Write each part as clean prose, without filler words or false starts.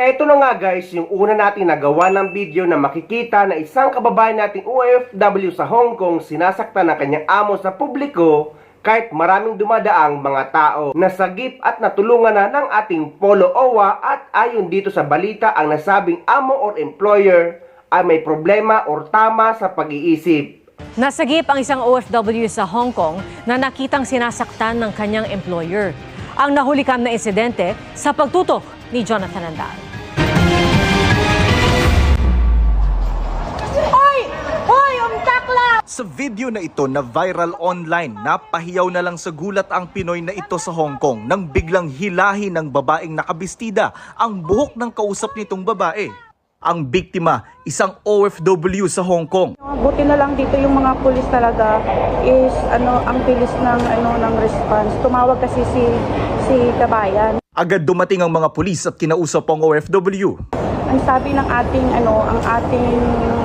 Eto na nga guys, yung una nating nagawa ng video na makikita na isang kababayan nating OFW sa Hong Kong sinasaktan ng kanyang amo sa publiko kahit maraming dumadaang mga tao. Nasagip at natulungan na ng ating Polo OWA at ayon dito sa balita ang nasabing amo or employer ay may problema or tama sa pag-iisip. Nasagip ang isang OFW sa Hong Kong na nakitang sinasaktan ng kanyang employer. Ang nahulikam na insidente sa pagtutok ni Jonathan Andal. Sa video na ito na viral online, napahiyaw na lang sa gulat ang Pinoy na ito sa Hong Kong nang biglang hilahin ng babaeng nakabistida ang buhok ng kausap nitong babae. Ang biktima, isang OFW sa Hong Kong. Buti na lang dito yung mga pulis talaga is ang bilis ng response. Tumawag kasi si kabayan. Agad dumating ang mga pulis at kinausap ang OFW. Ang sabi ng ating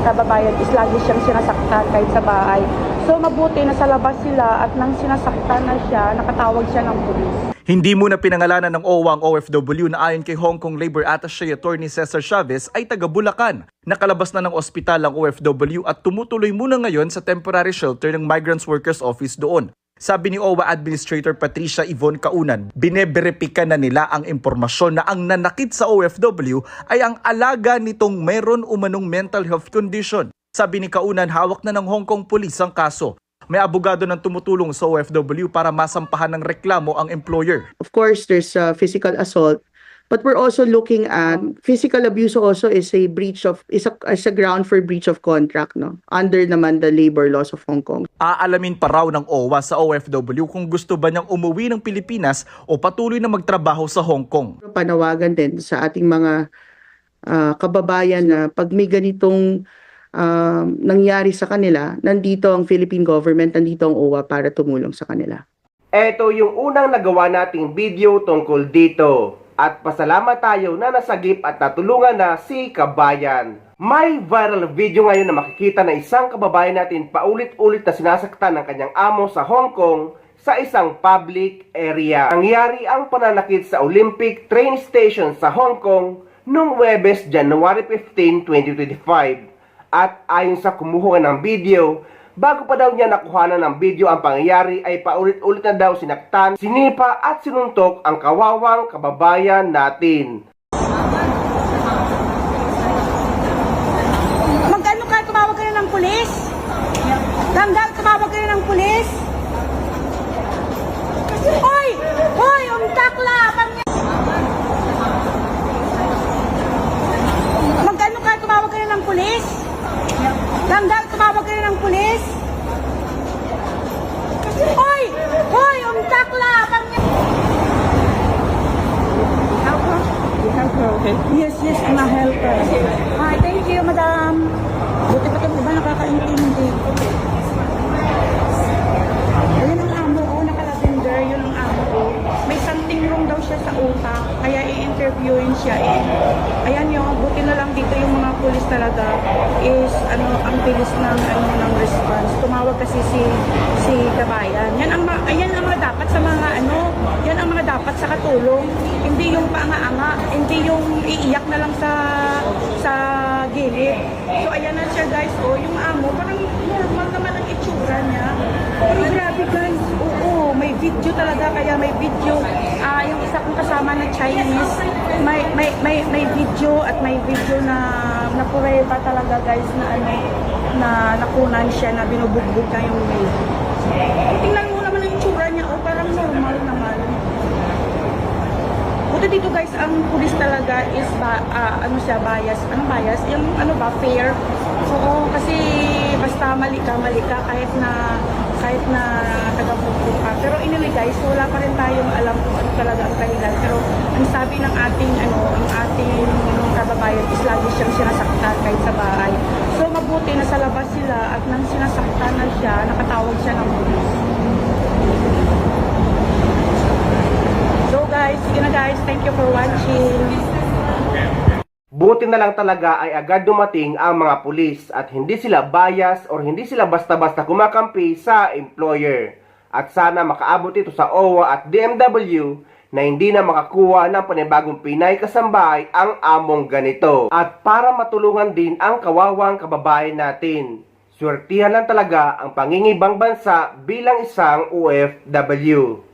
kababayan is lagi siyang sinasaktan kahit sa bahay. So mabuti na sa labas sila at nang sinasaktan na siya, nakatawag siya ng pulis. Hindi muna pinangalanan ng OWA ang OFW na ayon kay Hong Kong Labor Attaché Attorney Cesar Chavez ay taga Bulacan. Nakalabas na ng ospital ang OFW at tumutuloy muna ngayon sa temporary shelter ng Migrants Workers Office doon. Sabi ni OWA Administrator Patricia Yvonne Kaunan, bineberipika na nila ang impormasyon na ang nanakit sa OFW ay ang alaga nitong meron umanong mental health condition. Sabi ni Kaunan, hawak na ng Hong Kong Police ang kaso. May abogado ng tumutulong sa OFW para masampahan ng reklamo ang employer. Of course, there's physical assault, but we're also looking at physical abuse also is a ground for breach of contract, no? Under naman the labor laws of Hong Kong. Aalamin pa raw ng OWA sa OFW kung gusto ba niyang umuwi ng Pilipinas o patuloy na magtrabaho sa Hong Kong. Panawagan din sa ating mga kababayan na pag may ganitong nangyari sa kanila, nandito ang Philippine government, nandito ang OWA para tumulong sa kanila. Eto yung unang nagawa nating video tungkol dito. At pasalamat tayo na nasagip at natulungan na si kabayan. May viral video ngayon na makikita na isang kababayan natin paulit-ulit na sinasaktan ng kanyang amo sa Hong Kong sa isang public area. Nangyari ang pananakit sa Olympic train station sa Hong Kong noong Huwebes, January 15, 2025. At ayon sa kumuha ng video, bago pa daw niya nakuhanan ng video ang pangyayari ay paulit-ulit na daw sinaktan, sinipa at sinuntok ang kawawang kababayan natin. Magkano ka? Tumawag ka na ng pulis? Hanggang tumawag ka na ng pulis? Hoy! Hoy! Umtakla! Magkano ka? Tumawag ka na ng pulis? Hanggang tumawag ka na ng pulis? Hoy! Hoy! Umtakla! Yes, I'm a helper. Hi, thank you, madam. Buti pa itong iba nakakaintindi. Ayun ang amo ko, naka-lavender, yun ang amo ko. May something wrong daw siya sa utak, kaya i-interviewin siya eh. Ayan yun, buti na lang dito yung mga pulis talaga is ang bilis ng response. Tumawag kasi si kabayan. Ayan ang mga dapat sa mga yan ang mga dapat sa katulong. Hindi yung paanga-anga, hindi yung iiyak na lang sa gilid. So ayan na siya guys, yung amo, parang normal naman ang itsura niya. Pero grabe guys, oo, may video talaga, kaya may video. Yung isa kong kasama na Chinese, may video at may video na pureba talaga guys na nakunan siya, na binubugbog na yung maid. Tingnan mo naman ang itsura niya, parang normal naman. Buti dito guys, ang pulis talaga is bias. Anong bias? Yung fair. Oo, kasi basta mali ka kahit na taga-bugbog ka. Pero anyway guys, wala pa rin tayong alam kung ano talaga ang dahilan. Pero ang sabi ng ating kababayan is lagi siyang sinasaktan kahit sa bahay. So mabuti na sa labas sila at nang sinasaktan na siya, nakatawag siya ng pulis. So guys, sige na guys, thank you for watching. Buti na lang talaga ay agad dumating ang mga pulis at hindi sila bias or hindi sila basta-basta kumakampi sa employer. At sana makaabot ito sa OWA at DMW na hindi na makakuha ng panibagong Pinay kasambahay ang among ganito. At para matulungan din ang kawawang kababayan natin, swertihan lang talaga ang pangingibang bansa bilang isang OFW.